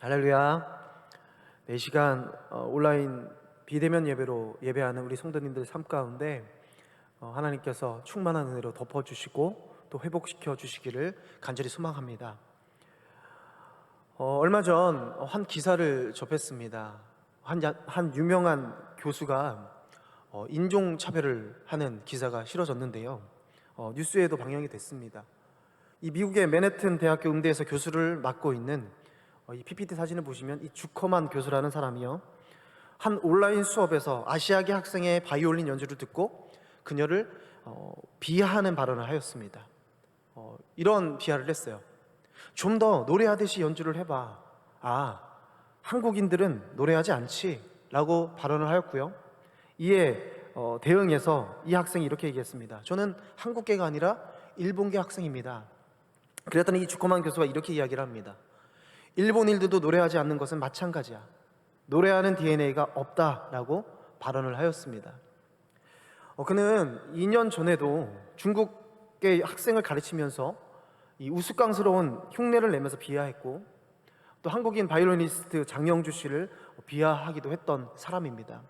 할렐루야. 네, 이 시간 온라인 비대면 예배로 예배하는 우리 성도님들 삶 가운데 하나님께서 충만한 은혜로 덮어주시고 또 회복시켜 주시기를 간절히 소망합니다. 얼마 전 한 기사를 접했습니다. 한 유명한 교수가 인종차별을 하는 기사가 실어졌는데요, 뉴스에도 방영이 됐습니다. 이 미국의 맨해튼 대학교 음대에서 교수를 맡고 있는 이 PPT 사진을 보시면 이 주커만 교수라는 사람이요, 한 온라인 수업에서 아시아계 학생의 바이올린 연주를 듣고 그녀를 비하하는 발언을 하였습니다. 이런 비하를 했어요. 좀 더 노래하듯이 연주를 해봐. 한국인들은 노래하지 않지? 라고 발언을 하였고요. 이에 대응해서 이 학생이 이렇게 얘기했습니다. 저는 한국계가 아니라 일본계 학생입니다. 그랬더니 이 주커만 교수가 이렇게 이야기를 합니다. 일본인들도 노래하지 않는 것은 마찬가지야. 노래하는 DNA가 없다라고 발언을 하였습니다. 그는 2년 전에도 중국계 학생을 가르치면서 이 우스꽝스러운 흉내를 내면서 비하했고, 또 한국인 바이올리니스트 장영주 씨를 비하하기도 했던 사람입니다.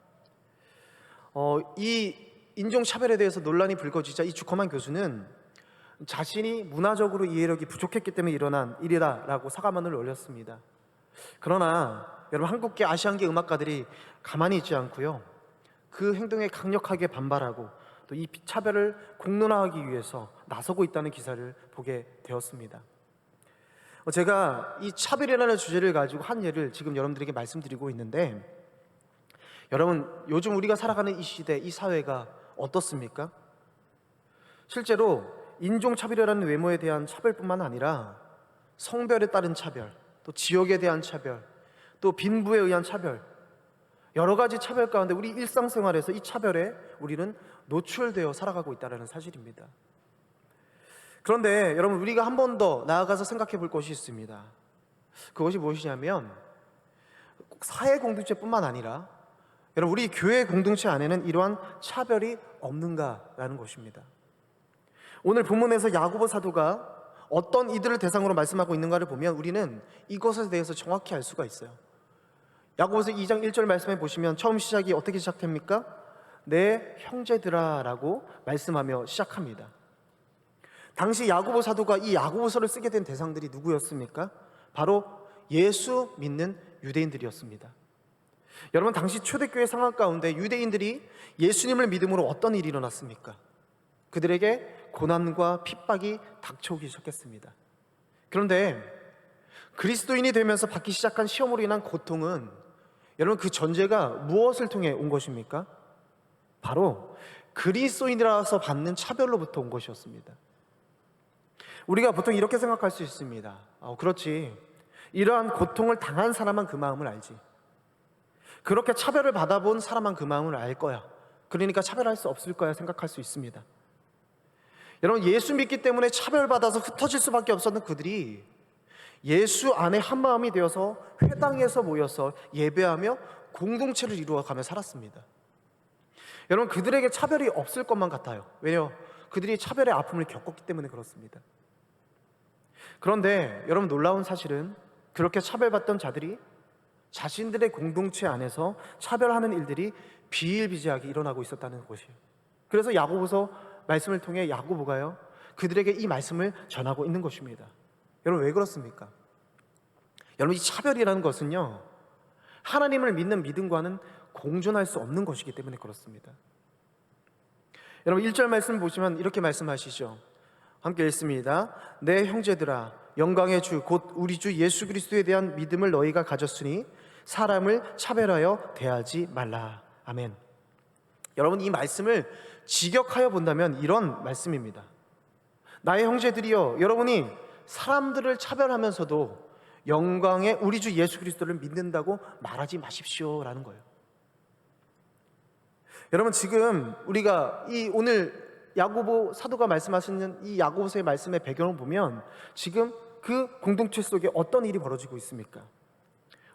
이 인종차별에 대해서 논란이 불거지자 이 주커만 교수는 자신이 문화적으로 이해력이 부족했기 때문에 일어난 일이다라고 사과문을 올렸습니다. 그러나 여러분, 한국계 아시안계 음악가들이 가만히 있지 않고요, 그 행동에 강력하게 반발하고 또 이 차별을 공론화하기 위해서 나서고 있다는 기사를 보게 되었습니다. 제가 이 차별이라는 주제를 가지고 한 예를 지금 여러분들에게 말씀드리고 있는데, 여러분, 요즘 우리가 살아가는 이 시대, 이 사회가 어떻습니까? 실제로 인종차별이라는 외모에 대한 차별뿐만 아니라 성별에 따른 차별, 또 지역에 대한 차별, 또 빈부에 의한 차별, 여러 가지 차별 가운데 우리 일상생활에서 이 차별에 우리는 노출되어 살아가고 있다는 사실입니다. 그런데 여러분, 우리가 한 번 더 나아가서 생각해 볼 것이 있습니다. 그것이 무엇이냐면, 사회 공동체뿐만 아니라 여러분, 우리 교회 공동체 안에는 이러한 차별이 없는가라는 것입니다. 오늘 본문에서 야고보 사도가 어떤 이들을 대상으로 말씀하고 있는가를 보면 우리는 이것에 대해서 정확히 알 수가 있어요. 야고보서 2장 1절 말씀해 보시면 처음 시작이 어떻게 시작됩니까? 내 형제들아 라고 말씀하며 시작합니다. 당시 야고보 사도가 이 야고보서를 쓰게 된 대상들이 누구였습니까? 바로 예수 믿는 유대인들이었습니다. 여러분, 당시 초대교회 상황 가운데 유대인들이 예수님을 믿음으로 어떤 일이 일어났습니까? 그들에게 고난과 핍박이 닥쳐오기 시작했습니다. 그런데 그리스도인이 되면서 받기 시작한 시험으로 인한 고통은, 여러분, 그 전제가 무엇을 통해 온 것입니까? 바로 그리스도인이라서 받는 차별로부터 온 것이었습니다. 우리가 보통 이렇게 생각할 수 있습니다. 그렇지, 이러한 고통을 당한 사람만 그 마음을 알지, 그렇게 차별을 받아본 사람만 그 마음을 알 거야, 그러니까 차별할 수 없을 거야 생각할 수 있습니다. 여러분, 예수 믿기 때문에 차별받아서 흩어질 수밖에 없었던 그들이 예수 안에 한마음이 되어서 회당에서 모여서 예배하며 공동체를 이루어가며 살았습니다. 여러분, 그들에게 차별이 없을 것만 같아요. 왜요? 그들이 차별의 아픔을 겪었기 때문에 그렇습니다. 그런데 여러분, 놀라운 사실은 그렇게 차별받던 자들이 자신들의 공동체 안에서 차별하는 일들이 비일비재하게 일어나고 있었다는 것이에요. 그래서 야고보서 말씀을 통해 야고보가요, 그들에게 이 말씀을 전하고 있는 것입니다. 여러분, 왜 그렇습니까? 여러분, 이 차별이라는 것은요, 하나님을 믿는 믿음과는 공존할 수 없는 것이기 때문에 그렇습니다. 여러분, 1절 말씀 보시면 이렇게 말씀하시죠. 함께 읽습니다. 내 형제들아, 영광의 주 곧 우리 주 예수 그리스도에 대한 믿음을 너희가 가졌으니 사람을 차별하여 대하지 말라. 아멘. 여러분, 이 말씀을 직역하여 본다면 이런 말씀입니다. 나의 형제들이여, 여러분이 사람들을 차별하면서도 영광의 우리 주 예수 그리스도를 믿는다고 말하지 마십시오 라는 거예요. 여러분, 지금 우리가 이 오늘 야고보 사도가 말씀하시는 이 야고보서의 말씀의 배경을 보면 지금 그 공동체 속에 어떤 일이 벌어지고 있습니까?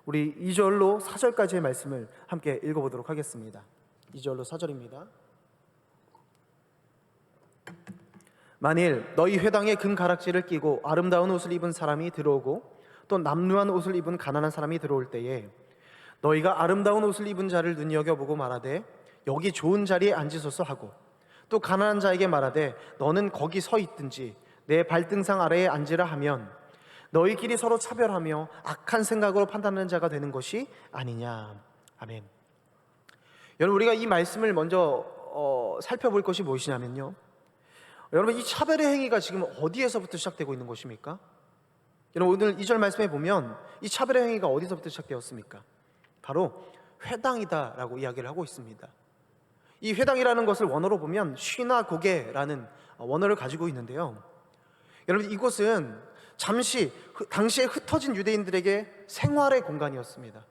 우리 2절로 4절까지의 말씀을 함께 읽어보도록 하겠습니다. 2절로 4절입니다. 만일 너희 회당에 금 가락지를 끼고 아름다운 옷을 입은 사람이 들어오고 또 남루한 옷을 입은 가난한 사람이 들어올 때에 너희가 아름다운 옷을 입은 자를 눈여겨보고 말하되 여기 좋은 자리에 앉으소서 하고 또 가난한 자에게 말하되 너는 거기 서 있든지 내 발등상 아래에 앉으라 하면 너희끼리 서로 차별하며 악한 생각으로 판단하는 자가 되는 것이 아니냐. 아멘. 여러분, 우리가 이 말씀을 먼저 살펴볼 것이 무엇이냐면요, 여러분, 이 차별의 행위가 지금 어디에서부터 시작되고 있는 것입니까? 여러분, 오늘 2절 말씀에 보면 이 차별의 행위가 어디서부터 시작되었습니까? 바로 회당이다라고 이야기를 하고 있습니다. 이 회당이라는 것을 원어로 보면 쉬나고게라는 원어를 가지고 있는데요, 여러분, 이곳은 잠시 당시에 흩어진 유대인들에게 생활의 공간이었습니다.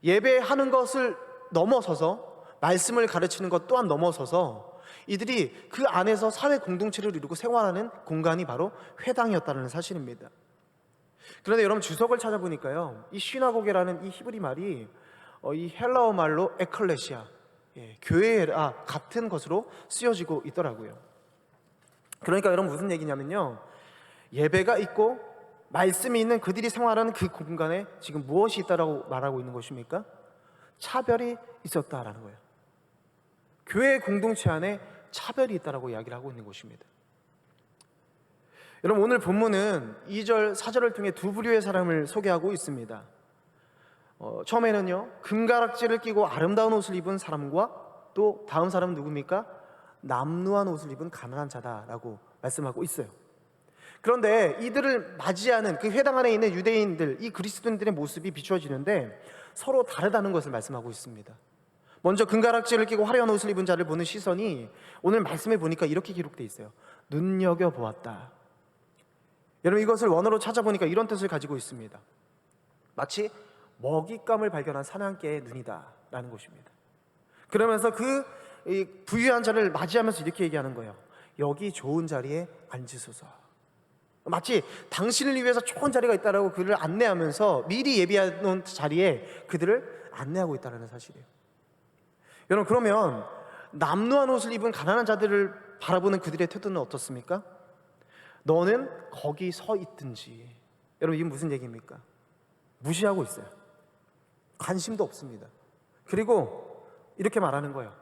예배하는 것을 넘어서서 말씀을 가르치는 것 또한 넘어서서 이들이 그 안에서 사회 공동체를 이루고 생활하는 공간이 바로 회당이었다는 사실입니다. 그런데 여러분, 주석을 찾아보니까요, 이 시나고게라는 이 히브리 말이 이 헬라어 말로 에클레시아, 교회와 같은 것으로 쓰여지고 있더라고요. 그러니까 여러분, 무슨 얘기냐면요, 예배가 있고 말씀이 있는 그들이 생활하는 그 공간에 지금 무엇이 있다라고 말하고 있는 것입니까? 차별이 있었다라는 거예요. 교회 공동체 안에 차별이 있다라고 이야기를 하고 있는 것입니다. 여러분, 오늘 본문은 2절, 4절을 통해 두 부류의 사람을 소개하고 있습니다. 처음에는요, 금가락지를 끼고 아름다운 옷을 입은 사람과 또 다음 사람은 누굽니까? 남루한 옷을 입은 가난한 자다라고 말씀하고 있어요. 그런데 이들을 맞이하는 그 회당 안에 있는 유대인들, 이 그리스도인들의 모습이 비추어지는데 서로 다르다는 것을 말씀하고 있습니다. 먼저 금가락지를 끼고 화려한 옷을 입은 자를 보는 시선이 오늘 말씀에 보니까 이렇게 기록되어 있어요. 눈여겨보았다. 여러분, 이것을 원어로 찾아보니까 이런 뜻을 가지고 있습니다. 마치 먹잇감을 발견한 사냥개의 눈이다 라는 것입니다. 그러면서 그 부유한 자를 맞이하면서 이렇게 얘기하는 거예요. 여기 좋은 자리에 앉으소서. 마치 당신을 위해서 좋은 자리가 있다라고 그를 안내하면서 미리 예비해 놓은 자리에 그들을 안내하고 있다는 사실이에요. 여러분, 그러면 남루한 옷을 입은 가난한 자들을 바라보는 그들의 태도는 어떻습니까? 너는 거기 서 있든지. 여러분, 이게 무슨 얘기입니까? 무시하고 있어요. 관심도 없습니다. 그리고 이렇게 말하는 거예요.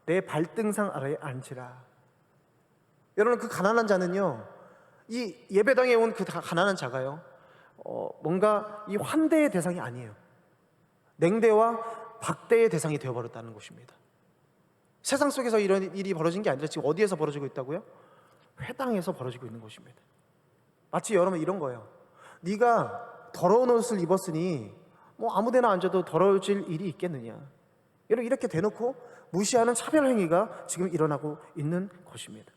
내 발등상 아래에 앉으라. 여러분, 그 가난한 자는요, 이 예배당에 온 그 가난한 자가요, 뭔가 이 환대의 대상이 아니에요. 냉대와 박대의 대상이 되어버렸다는 것입니다. 세상 속에서 이런 일이 벌어진 게 아니라 지금 어디에서 벌어지고 있다고요? 회당에서 벌어지고 있는 것입니다. 마치 여러분, 이런 거예요. 네가 더러운 옷을 입었으니 뭐 아무데나 앉아도 더러워질 일이 있겠느냐. 여러분, 이렇게 대놓고 무시하는 차별 행위가 지금 일어나고 있는 것입니다.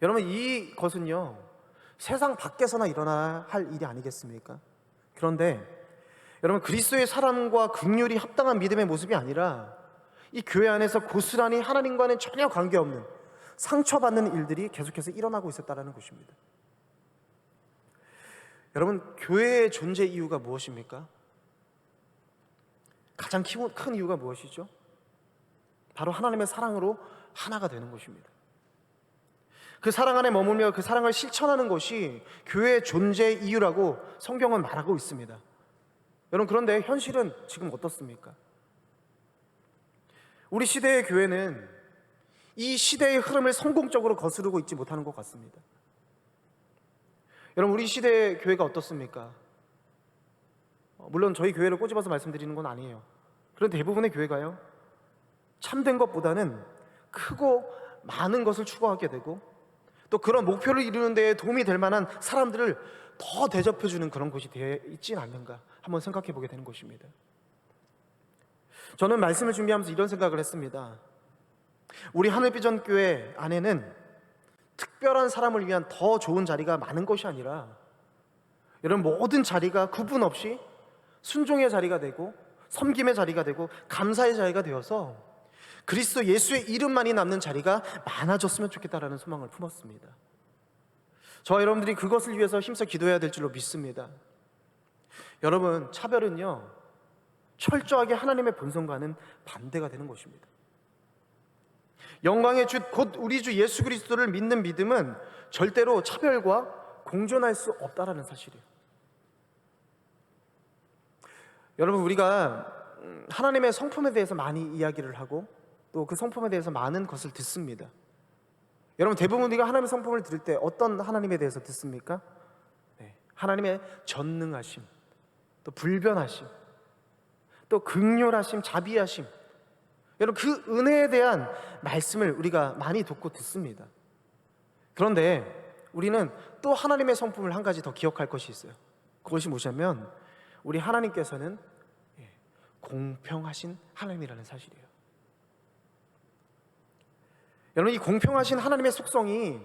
여러분, 이것은요, 세상 밖에서나 일어나야 할 일이 아니겠습니까? 그런데 여러분, 그리스도의 사랑과 긍휼이 합당한 믿음의 모습이 아니라 이 교회 안에서 고스란히 하나님과는 전혀 관계없는 상처받는 일들이 계속해서 일어나고 있었다는 것입니다. 여러분, 교회의 존재 이유가 무엇입니까? 가장 큰 이유가 무엇이죠? 바로 하나님의 사랑으로 하나가 되는 것입니다. 그 사랑 안에 머물며 그 사랑을 실천하는 것이 교회의 존재 이유라고 성경은 말하고 있습니다. 여러분, 그런데 현실은 지금 어떻습니까? 우리 시대의 교회는 이 시대의 흐름을 성공적으로 거스르고 있지 못하는 것 같습니다. 여러분, 우리 시대의 교회가 어떻습니까? 물론 저희 교회를 꼬집어서 말씀드리는 건 아니에요. 그런데 대부분의 교회가요, 참된 것보다는 크고 많은 것을 추구하게 되고 또 그런 목표를 이루는 데 도움이 될 만한 사람들을 더 대접해주는 그런 곳이 되어 있지는 않는가 한번 생각해 보게 되는 것입니다. 저는 말씀을 준비하면서 이런 생각을 했습니다. 우리 하늘비전교회 안에는 특별한 사람을 위한 더 좋은 자리가 많은 것이 아니라 여러분, 모든 자리가 구분 없이 순종의 자리가 되고 섬김의 자리가 되고 감사의 자리가 되어서 그리스도 예수의 이름만이 남는 자리가 많아졌으면 좋겠다라는 소망을 품었습니다. 저와 여러분들이 그것을 위해서 힘써 기도해야 될 줄로 믿습니다. 여러분, 차별은요, 철저하게 하나님의 본성과는 반대가 되는 것입니다. 영광의 주 곧 우리 주 예수 그리스도를 믿는 믿음은 절대로 차별과 공존할 수 없다라는 사실이에요. 여러분, 우리가 하나님의 성품에 대해서 많이 이야기를 하고 또 그 성품에 대해서 많은 것을 듣습니다. 여러분, 대부분 우리가 하나님의 성품을 들을 때 어떤 하나님에 대해서 듣습니까? 하나님의 전능하심, 또 불변하심, 또 긍휼하심, 자비하심, 여러분 그 은혜에 대한 말씀을 우리가 많이 듣습니다. 그런데 우리는 또 하나님의 성품을 한 가지 더 기억할 것이 있어요. 그것이 뭐냐면 우리 하나님께서는 공평하신 하나님이라는 사실이에요. 여러분, 이 공평하신 하나님의 속성이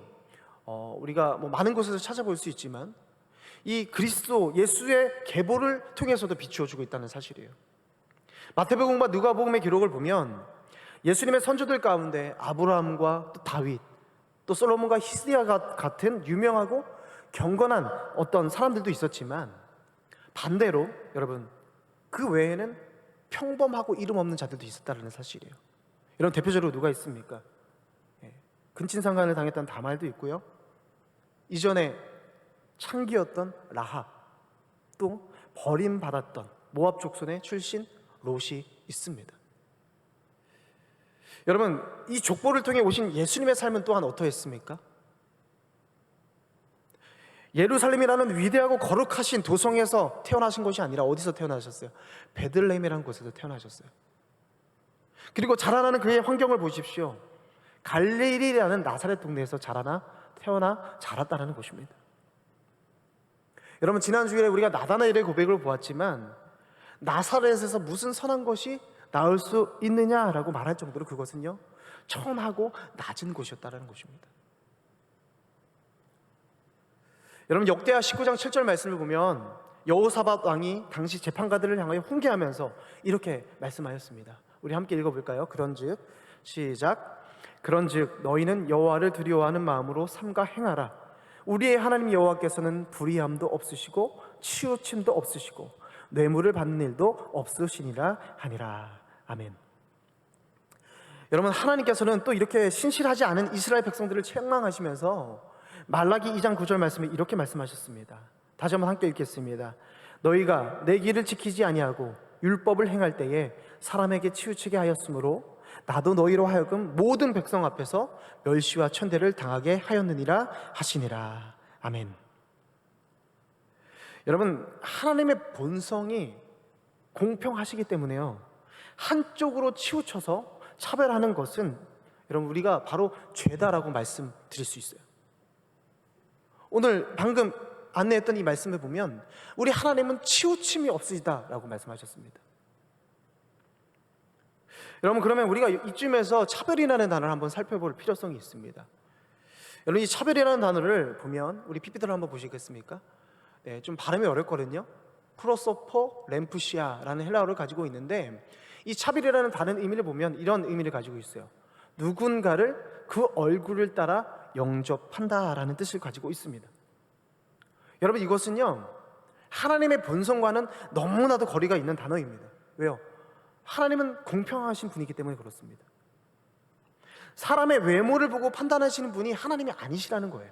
우리가 많은 곳에서 찾아볼 수 있지만 이 그리스도 예수의 계보를 통해서도 비추어주고 있다는 사실이에요. 마태복음과 누가복음의 기록을 보면 예수님의 선조들 가운데 아브라함과 또 다윗, 또 솔로몬과 히스기야 같은 유명하고 경건한 어떤 사람들도 있었지만 반대로 여러분 그 외에는 평범하고 이름 없는 자들도 있었다는 사실이에요. 이런 대표적으로 누가 있습니까? 근친상간을 당했던 다말도 있고요, 이전에 창기였던 라합, 또 버림받았던 모압 족속의 출신 롯이 있습니다. 여러분, 이 족보를 통해 오신 예수님의 삶은 또한 어떠했습니까? 예루살렘이라는 위대하고 거룩하신 도성에서 태어나신 것이 아니라 어디서 태어나셨어요? 베들레헴이라는 곳에서 태어나셨어요. 그리고 자라나는 그의 환경을 보십시오. 갈릴리라는 나사렛 동네에서 태어나 자랐다는 것입니다. 여러분, 지난 주일에 우리가 나다나엘의 고백을 보았지만 나사렛에서 무슨 선한 것이 나올 수 있느냐라고 말할 정도로 그것은요 천하고 낮은 곳이었다는 것입니다. 여러분, 역대하 19장 7절 말씀을 보면 여호사밧 왕이 당시 재판가들을 향하여 훈계하면서 이렇게 말씀하였습니다. 우리 함께 읽어볼까요? 그런즉 시작. 그런즉 너희는 여호와를 두려워하는 마음으로 삼가 행하라. 우리의 하나님 여호와께서는 불의함도 없으시고 치우침도 없으시고 뇌물을 받는 일도 없으시니라 하니라. 아멘. 여러분, 하나님께서는 또 이렇게 신실하지 않은 이스라엘 백성들을 책망하시면서 말라기 2장 9절 말씀에 이렇게 말씀하셨습니다. 다시 한번 함께 읽겠습니다. 너희가 내 길을 지키지 아니하고 율법을 행할 때에 사람에게 치우치게 하였으므로 나도 너희로 하여금 모든 백성 앞에서 멸시와 천대를 당하게 하였느니라 하시니라. 아멘. 여러분, 하나님의 본성이 공평하시기 때문에요, 한쪽으로 치우쳐서 차별하는 것은 여러분 우리가 바로 죄다라고 말씀드릴 수 있어요. 오늘 방금 안내했던 이 말씀을 보면 우리 하나님은 치우침이 없으시다라고 말씀하셨습니다. 여러분, 그러면 우리가 이쯤에서 차별이라는 단어를 한번 살펴볼 필요성이 있습니다. 여러분, 이 차별이라는 단어를 보면 우리 PPT를 한번 보시겠습니까? 좀 발음이 어렵거든요. 프로소포 램푸시아라는 헬라어를 가지고 있는데 이 차별이라는 다른 의미를 보면 이런 의미를 가지고 있어요. 누군가를 그 얼굴을 따라 영접한다라는 뜻을 가지고 있습니다. 여러분, 이것은요 하나님의 본성과는 너무나도 거리가 있는 단어입니다. 왜요? 하나님은 공평하신 분이기 때문에 그렇습니다. 사람의 외모를 보고 판단하시는 분이 하나님이 아니시라는 거예요.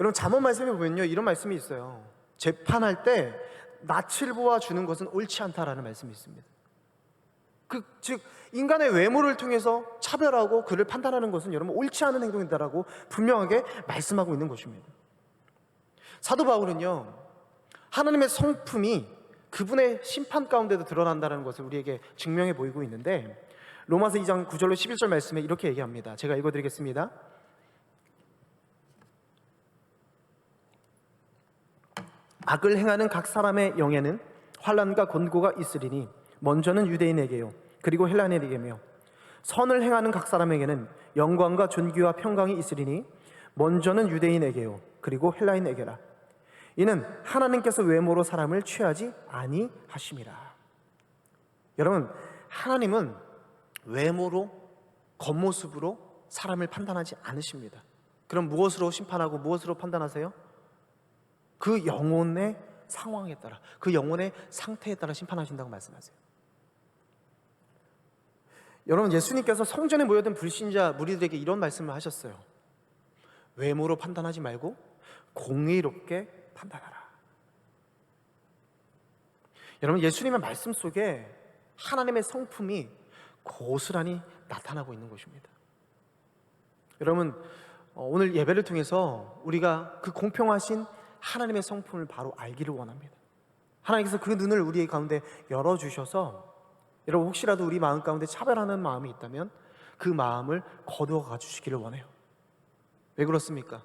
여러분, 잠언 말씀에 보면요 이런 말씀이 있어요. 재판할 때 낯을 보아 주는 것은 옳지 않다라는 말씀이 있습니다. 즉 인간의 외모를 통해서 차별하고 그를 판단하는 것은 여러분 옳지 않은 행동이다라고 분명하게 말씀하고 있는 것입니다. 사도 바울은요 하나님의 성품이 그분의 심판 가운데도 드러난다는 것을 우리에게 증명해 보이고 있는데 로마서 2장 9절로 11절 말씀에 이렇게 얘기합니다. 제가 읽어드리겠습니다. 악을 행하는 각 사람의 영에는 환난과 곤고가 있으리니 먼저는 유대인에게요 그리고 헬라인에게며 선을 행하는 각 사람에게는 영광과 존귀와 평강이 있으리니 먼저는 유대인에게요 그리고 헬라인에게라. 이는 하나님께서 외모로 사람을 취하지 아니하심이라. 여러분, 하나님은 외모로, 겉모습으로 사람을 판단하지 않으십니다. 그럼 무엇으로 심판하고 무엇으로 판단하세요? 그 영혼의 상황에 따라, 그 영혼의 상태에 따라 심판하신다고 말씀하세요. 여러분, 예수님께서 성전에 모여든 불신자 무리들에게 이런 말씀을 하셨어요. 외모로 판단하지 말고 공의롭게 판단하라. 여러분, 예수님의 말씀 속에 하나님의 성품이 고스란히 나타나고 있는 것입니다. 여러분, 오늘 예배를 통해서 우리가 그 공평하신 하나님의 성품을 바로 알기를 원합니다. 하나님께서 그 눈을 우리 가운데 열어주셔서 여러분, 혹시라도 우리 마음 가운데 차별하는 마음이 있다면 그 마음을 거두어 가주시기를 원해요. 왜 그렇습니까?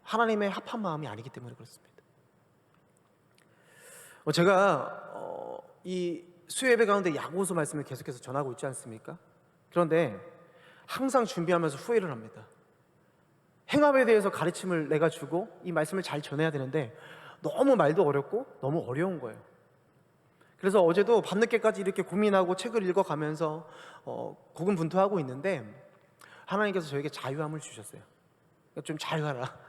하나님의 합한 마음이 아니기 때문에 그렇습니다. 제가 이 수요예배 가운데 야고보서 말씀을 계속해서 전하고 있지 않습니까? 그런데 항상 준비하면서 후회를 합니다. 행함에 대해서 가르침을 내가 주고 이 말씀을 잘 전해야 되는데 너무 말도 어렵고 너무 어려운 거예요. 그래서 어제도 밤늦게까지 이렇게 고민하고 책을 읽어가면서 고군분투하고 있는데 하나님께서 저에게 자유함을 주셨어요. 좀 자유하라.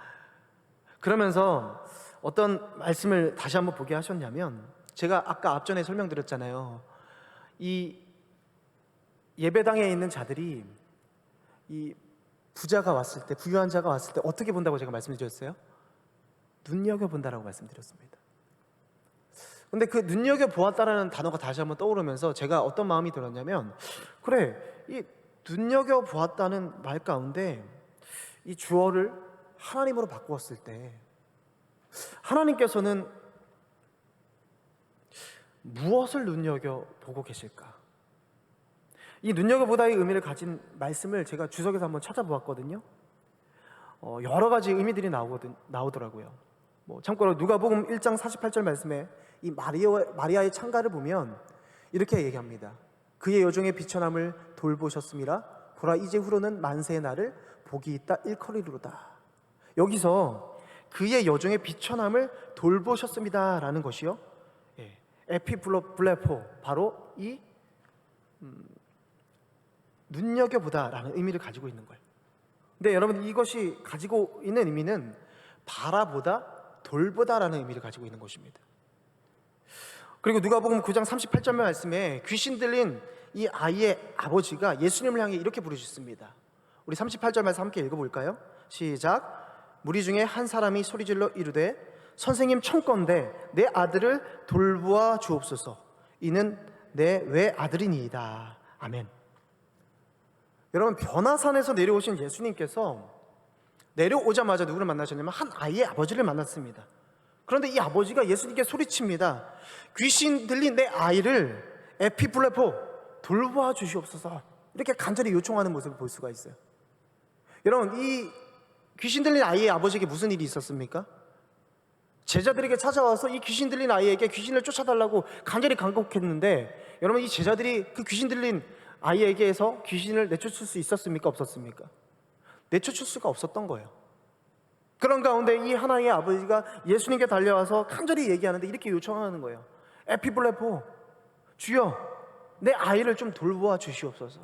그러면서 어떤 말씀을 다시 한번 보게 하셨냐면, 제가 아까 앞전에 설명드렸잖아요. 이 예배당에 있는 자들이 이 부자가 왔을 때, 부유한 자가 왔을 때 어떻게 본다고 제가 말씀드렸어요? 눈여겨본다라고 말씀드렸습니다. 근데 그 눈여겨보았다라는 단어가 다시 한번 떠오르면서 제가 어떤 마음이 들었냐면, 그래, 이 눈여겨보았다는 말 가운데 이 주어를 하나님으로 바꾸었을 때 하나님께서는 무엇을 눈여겨보고 계실까? 이 눈여겨보다의 의미를 가진 말씀을 제가 주석에서 한번 찾아보았거든요. 여러 가지 의미들이 나오더라고요. 참고로 누가복음 1장 48절 말씀에 이 마리아의 창가를 보면 이렇게 얘기합니다. 그의 여종의 비천함을 돌보셨음이라 보라 이제후로는 만세의 날을 복이 있다 일컬이로다. 여기서 그의 여종의 비천함을 돌보셨습니다 라는 것이요, 에피블레포, 바로 이 눈여겨보다 라는 의미를 가지고 있는 거예요. 근데 여러분, 이것이 가지고 있는 의미는 바라보다, 돌보다 라는 의미를 가지고 있는 것입니다. 그리고 누가복음 9장 38절 말씀에 귀신 들린 이 아이의 아버지가 예수님을 향해 이렇게 부르셨습니다. 우리 38절 말씀 함께 읽어볼까요? 시작. 무리 중에 한 사람이 소리질러 이르되 선생님 청컨대 내 아들을 돌보아 주옵소서. 이는 내 외아들이니이다. 아멘. 여러분, 변화산에서 내려오신 예수님께서 내려오자마자 누구를 만나셨냐면 한 아이의 아버지를 만났습니다. 그런데 이 아버지가 예수님께 소리칩니다. 귀신 들린 내 아이를 에피블레포 돌보아 주시옵소서. 이렇게 간절히 요청하는 모습을 볼 수가 있어요. 여러분, 이 귀신 들린 아이의 아버지에게 무슨 일이 있었습니까? 제자들에게 찾아와서 이 귀신 들린 아이에게 귀신을 쫓아달라고 간절히 간곡했는데, 여러분, 이 제자들이 그 귀신 들린 아이에게서 귀신을 내쫓을 수 있었습니까? 없었습니까? 내쫓을 수가 없었던 거예요. 그런 가운데 이 하나의 아버지가 예수님께 달려와서 간절히 얘기하는데 이렇게 요청하는 거예요. 에피블레포, 주여 내 아이를 좀 돌보아 주시옵소서.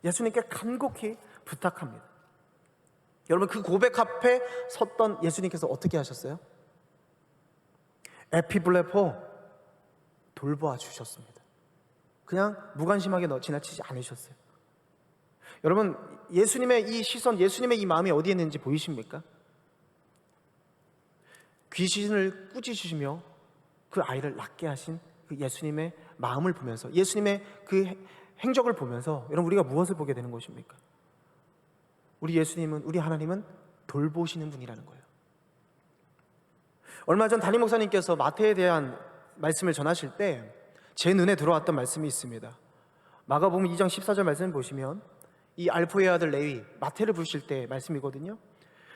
예수님께 간곡히 부탁합니다. 여러분, 그 고백 앞에 섰던 예수님께서 어떻게 하셨어요? 에피블레포 돌보아 주셨습니다. 그냥 무관심하게 지나치지 않으셨어요. 여러분, 예수님의 이 시선, 예수님의 이 마음이 어디에 있는지 보이십니까? 귀신을 꾸짖으시며 그 아이를 낫게 하신 그 예수님의 마음을 보면서, 예수님의 그 행적을 보면서 여러분, 우리가 무엇을 보게 되는 것입니까? 우리 예수님은, 우리 하나님은 돌보시는 분이라는 거예요. 얼마 전 담임 목사님께서 마태에 대한 말씀을 전하실 때 제 눈에 들어왔던 말씀이 있습니다. 마가복음 2장 14절 말씀을 보시면 이 알포의 아들 레위, 마태를 부르실 때 말씀이거든요.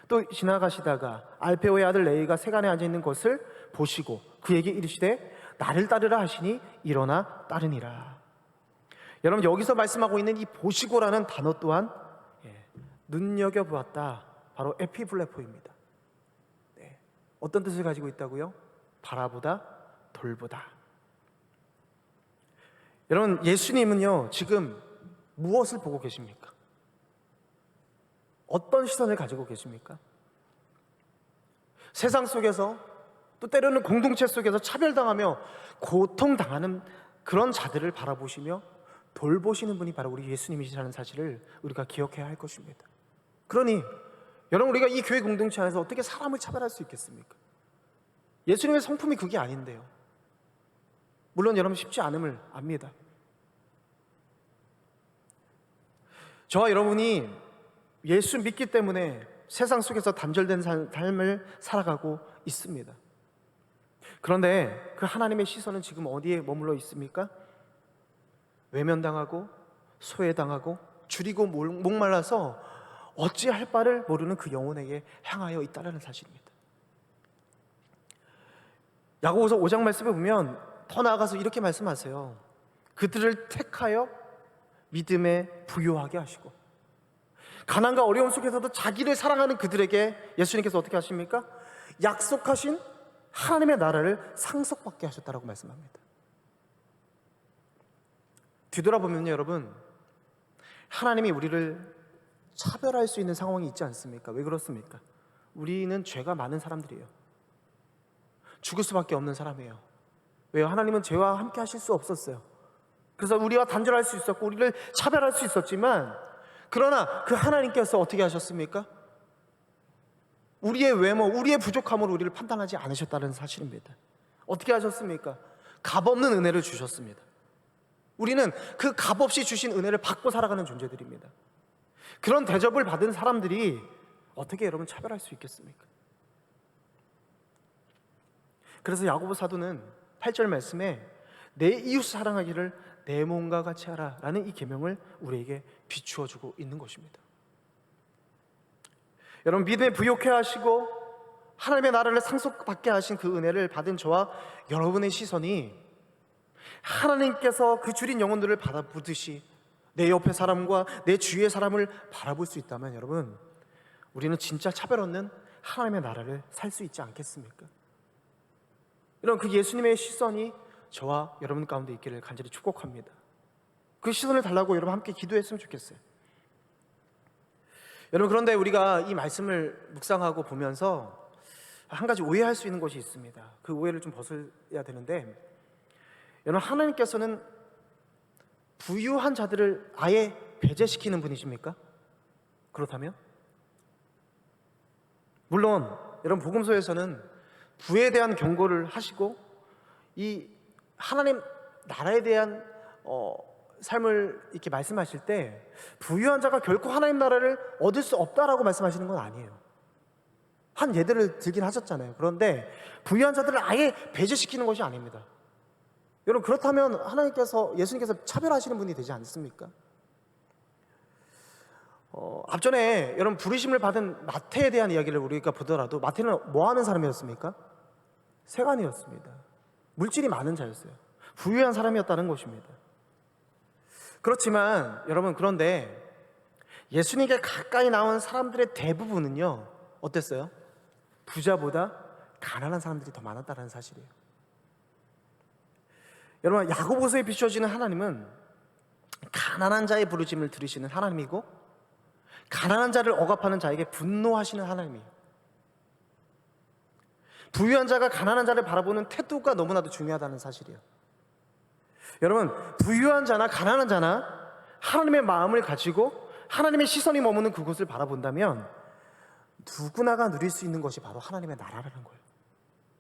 또 지나가시다가 알페오의 아들 레위가 세간에 앉아있는 것을 보시고 그에게 이르시되 나를 따르라 하시니 일어나 따르니라. 여러분, 여기서 말씀하고 있는 이 보시고라는 단어 또한 눈여겨보았다, 바로 에피블레포입니다. 어떤 뜻을 가지고 있다고요? 바라보다, 돌보다. 여러분, 예수님은요 지금 무엇을 보고 계십니까? 어떤 시선을 가지고 계십니까? 세상 속에서, 또 때로는 공동체 속에서 차별당하며 고통당하는 그런 자들을 바라보시며 돌보시는 분이 바로 우리 예수님이시라는 사실을 우리가 기억해야 할 것입니다. 그러니 여러분, 우리가 이 교회 공동체 안에서 어떻게 사람을 차별할 수 있겠습니까? 예수님의 성품이 그게 아닌데요. 물론 여러분 쉽지 않음을 압니다. 저와 여러분이 예수 믿기 때문에 세상 속에서 단절된 삶을 살아가고 있습니다. 그런데 그 하나님의 시선은 지금 어디에 머물러 있습니까? 외면당하고 소외당하고 줄이고 목말라서 어찌할 바를 모르는 그 영혼에게 향하여 있다는 사실입니다. 야고보서 5장 말씀에 보면 더 나아가서 이렇게 말씀하세요. 그들을 택하여 믿음에 부요하게 하시고, 가난과 어려움 속에서도 자기를 사랑하는 그들에게 예수님께서 어떻게 하십니까? 약속하신 하나님의 나라를 상속받게 하셨다라고 말씀합니다. 뒤돌아보면요, 여러분, 하나님이 우리를 차별할 수 있는 상황이 있지 않습니까? 왜 그렇습니까? 우리는 죄가 많은 사람들이에요. 죽을 수밖에 없는 사람이에요. 왜요? 하나님은 죄와 함께 하실 수 없었어요. 그래서 우리와 단절할 수 있었고 우리를 차별할 수 있었지만, 그러나 그 하나님께서 어떻게 하셨습니까? 우리의 외모, 우리의 부족함으로 우리를 판단하지 않으셨다는 사실입니다. 어떻게 하셨습니까? 값없는 은혜를 주셨습니다. 우리는 그 값없이 주신 은혜를 받고 살아가는 존재들입니다. 그런 대접을 받은 사람들이 어떻게 여러분 차별할 수 있겠습니까? 그래서 야고보 사도는 8절 말씀에 내 이웃 사랑하기를 내 몸과 같이 하라 라는 이 계명을 우리에게 비추어 주고 있는 것입니다. 여러분, 믿음에 부욕해 하시고 하나님의 나라를 상속받게 하신 그 은혜를 받은 저와 여러분의 시선이 하나님께서 그 줄인 영혼들을 바라보듯이 내 옆에 사람과 내 주위의 사람을 바라볼 수 있다면, 여러분, 우리는 진짜 차별 없는 하나님의 나라를 살 수 있지 않겠습니까? 이런 그 예수님의 시선이 저와 여러분 가운데 있기를 간절히 축복합니다. 그 시선을 달라고 여러분 함께 기도했으면 좋겠어요. 여러분, 그런데 우리가 이 말씀을 묵상하고 보면서 한 가지 오해할 수 있는 것이 있습니다. 그 오해를 좀 벗어야 되는데, 여러분, 하나님께서는 부유한 자들을 아예 배제시키는 분이십니까? 그렇다면? 물론 여러분, 복음서에서는 부에 대한 경고를 하시고 이 하나님 나라에 대한 삶을 이렇게 말씀하실 때 부유한 자가 결코 하나님 나라를 얻을 수 없다라고 말씀하시는 건 아니에요. 한 예들을 들긴 하셨잖아요. 그런데 부유한 자들을 아예 배제시키는 것이 아닙니다. 여러분, 그렇다면 하나님께서, 예수님께서 차별하시는 분이 되지 않습니까? 앞전에 여러분 부르심을 받은 마태에 대한 이야기를 우리가 보더라도, 마태는 뭐 하는 사람이었습니까? 세간이었습니다. 물질이 많은 자였어요. 부유한 사람이었다는 것입니다. 그렇지만 여러분, 그런데 예수님께 가까이 나온 사람들의 대부분은요, 어땠어요? 부자보다 가난한 사람들이 더 많았다는 사실이에요. 여러분, 야고보서에 비춰지는 하나님은 가난한 자의 부르심을 들으시는 하나님이고, 가난한 자를 억압하는 자에게 분노하시는 하나님이에요. 부유한 자가 가난한 자를 바라보는 태도가 너무나도 중요하다는 사실이에요. 여러분, 부유한 자나 가난한 자나 하나님의 마음을 가지고 하나님의 시선이 머무는 그곳을 바라본다면 누구나가 누릴 수 있는 것이 바로 하나님의 나라라는 거예요.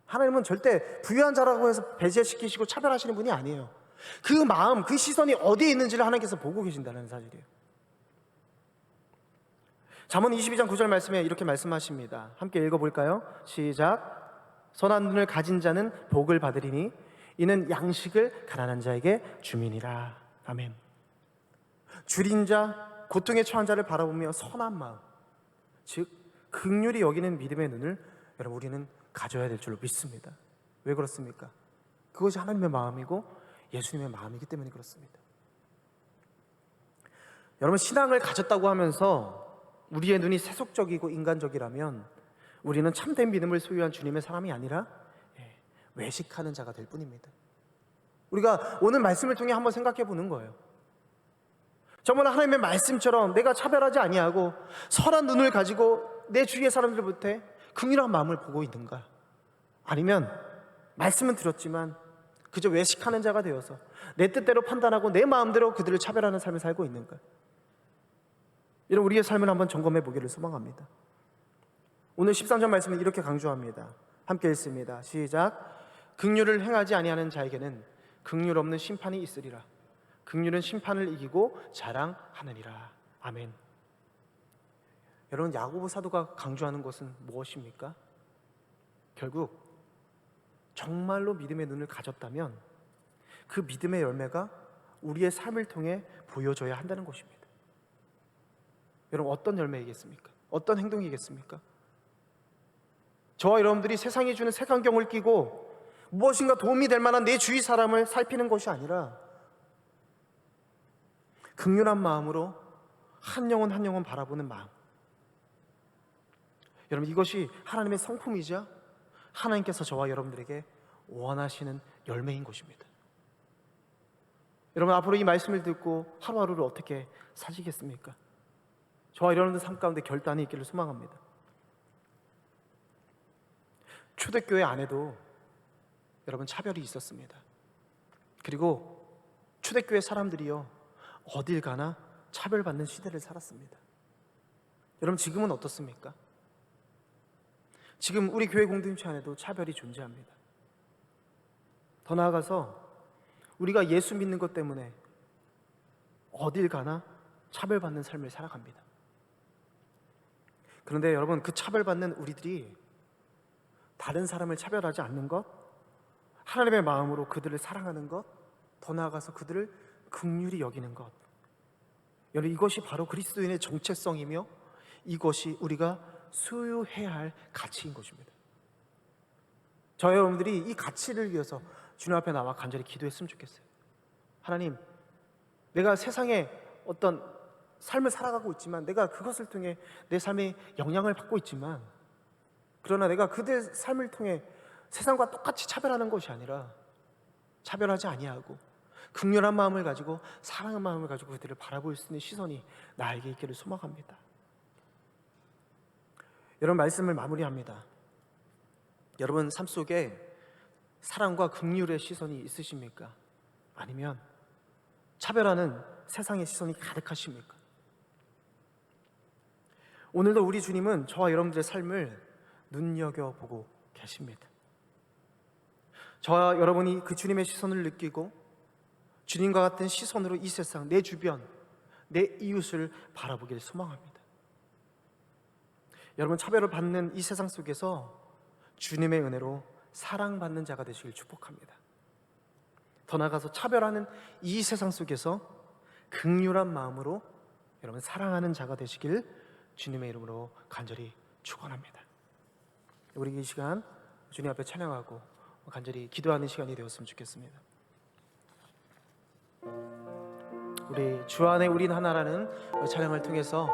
하나님은 절대 부유한 자라고 해서 배제시키시고 차별하시는 분이 아니에요. 그 마음, 그 시선이 어디에 있는지를 하나님께서 보고 계신다는 사실이에요. 잠언 22장 9절 말씀에 이렇게 말씀하십니다. 함께 읽어볼까요? 시작. 선한 눈을 가진 자는 복을 받으리니 이는 양식을 가난한 자에게 주민이라. 아멘. 줄인 자, 고통에 처한 자를 바라보며 선한 마음, 즉 긍휼히 여기는 믿음의 눈을 여러분, 우리는 가져야 될 줄로 믿습니다. 왜 그렇습니까? 그것이 하나님의 마음이고 예수님의 마음이기 때문에 그렇습니다. 여러분, 신앙을 가졌다고 하면서 우리의 눈이 세속적이고 인간적이라면 우리는 참된 믿음을 소유한 주님의 사람이 아니라 외식하는 자가 될 뿐입니다. 우리가 오늘 말씀을 통해 한번 생각해 보는 거예요. 정말 하나님의 말씀처럼 내가 차별하지 아니하고 선한 눈을 가지고 내 주위의 사람들부터 긍휼한 마음을 보고 있는가? 아니면 말씀은 들었지만 그저 외식하는 자가 되어서 내 뜻대로 판단하고 내 마음대로 그들을 차별하는 삶을 살고 있는가? 이런 우리의 삶을 한번 점검해 보기를 소망합니다. 오늘 13절 말씀은 이렇게 강조합니다. 함께 읽습니다. 시작. 긍휼을 행하지 아니하는 자에게는 긍휼 없는 심판이 있으리라. 긍휼은 심판을 이기고 자랑하느니라. 아멘. 여러분, 야고보 사도가 강조하는 것은 무엇입니까? 결국 정말로 믿음의 눈을 가졌다면 그 믿음의 열매가 우리의 삶을 통해 보여져야 한다는 것입니다. 여러분, 어떤 열매이겠습니까? 어떤 행동이겠습니까? 저와 여러분들이 세상이 주는 색안경을 끼고 무엇인가 도움이 될 만한 내 주위 사람을 살피는 것이 아니라 긍휼한 마음으로 한 영혼 한 영혼 바라보는 마음. 여러분, 이것이 하나님의 성품이자 하나님께서 저와 여러분들에게 원하시는 열매인 것입니다. 여러분, 앞으로 이 말씀을 듣고 하루하루를 어떻게 사시겠습니까? 저와 여러분들 삶 가운데 결단이 있기를 소망합니다. 초대교회 안에도 여러분 차별이 있었습니다. 그리고 초대교회 사람들이요, 어딜 가나 차별받는 시대를 살았습니다. 여러분, 지금은 어떻습니까? 지금 우리 교회 공동체 안에도 차별이 존재합니다. 더 나아가서 우리가 예수 믿는 것 때문에 어딜 가나 차별받는 삶을 살아갑니다. 그런데 여러분, 그 차별받는 우리들이 다른 사람을 차별하지 않는 것, 하나님의 마음으로 그들을 사랑하는 것, 더 나아가서 그들을 긍휼히 여기는 것, 여러분, 이것이 바로 그리스도인의 정체성이며 이것이 우리가 소유해야 할 가치인 것입니다. 저희 여러분들이 이 가치를 위해서 주님 앞에 나와 간절히 기도했으면 좋겠어요. 하나님, 내가 세상에 어떤 삶을 살아가고 있지만, 내가 그것을 통해 내 삶에 영향을 받고 있지만, 그러나 내가 그들 삶을 통해 세상과 똑같이 차별하는 것이 아니라 차별하지 아니하고 긍휼한 마음을 가지고 사랑의 마음을 가지고 그들을 바라볼 수 있는 시선이 나에게 있기를 소망합니다. 여러분, 말씀을 마무리합니다. 여러분 삶 속에 사랑과 긍휼의 시선이 있으십니까? 아니면 차별하는 세상의 시선이 가득하십니까? 오늘도 우리 주님은 저와 여러분들의 삶을 눈여겨보고 계십니다. 저와 여러분이 그 주님의 시선을 느끼고 주님과 같은 시선으로 이 세상, 내 주변, 내 이웃을 바라보길 소망합니다. 여러분, 차별을 받는 이 세상 속에서 주님의 은혜로 사랑받는 자가 되시길 축복합니다. 더 나아가서 차별하는 이 세상 속에서 긍휼한 마음으로 여러분 사랑하는 자가 되시길 주님의 이름으로 간절히 축원합니다. 우리 이 시간 주님 앞에 찬양하고 간절히 기도하는 시간이 되었으면 좋겠습니다. 우리 주 안에 우린 하나라는 찬양을 통해서